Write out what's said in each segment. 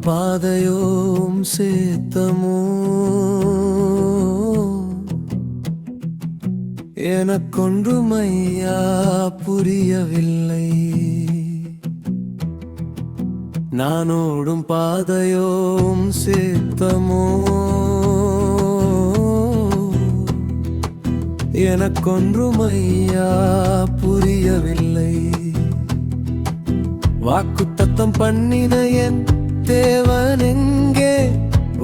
பாதையோம் சேத்தமோ எனக்கொன்றுமையா புரியவில்லை. நானோடும் பாதையோம் சேத்தமோ எனக்கொன்றுமையா புரியவில்லை. வாக்குத்தத்தம் பண்ணின என் தேவன் எங்கே?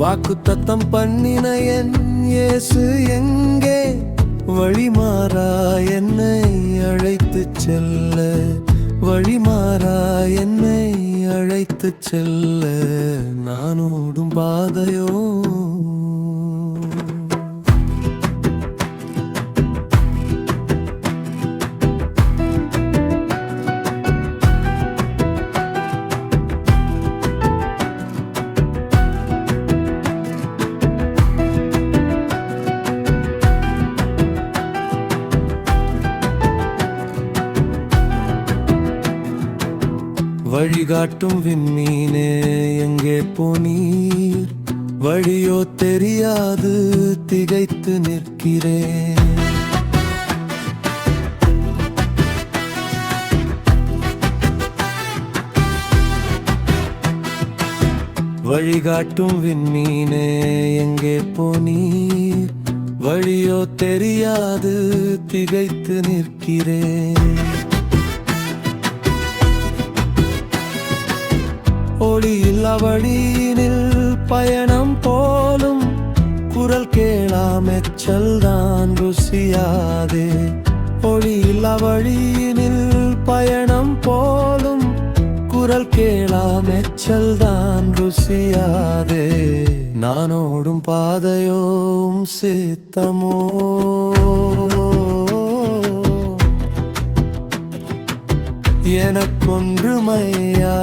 வாக்குத்தத்தம் பண்ணின என் இயேசு எங்கே? வழிமாறா என்னை அழைத்துச் செல்ல, வழிமாறா என்னை அழைத்துச் செல்ல நானோடும் பாதையோ வழிகாட்டும் விண்மீனே எங்கே போனீர்? வழியோ தெரியாது திகைத்து நிற்கிறேன். வழிகாட்டும் விண்மீனே எங்கே போனீர்? வழியோ தெரியாது திகைத்து நிற்கிறேன். ஒளியில்லா வழியினில் பயணம் போலும் குரல் கேளாம் எச்சல்தான் ருசியாதே. ஒளியில்லா வழியினில் பயணம் போலும் குரல் கேளாம் எச்சல்தான் ருசியாதே. நானோடும் பாதையோம் சேத்தமோ எனக்கொன்றுமையா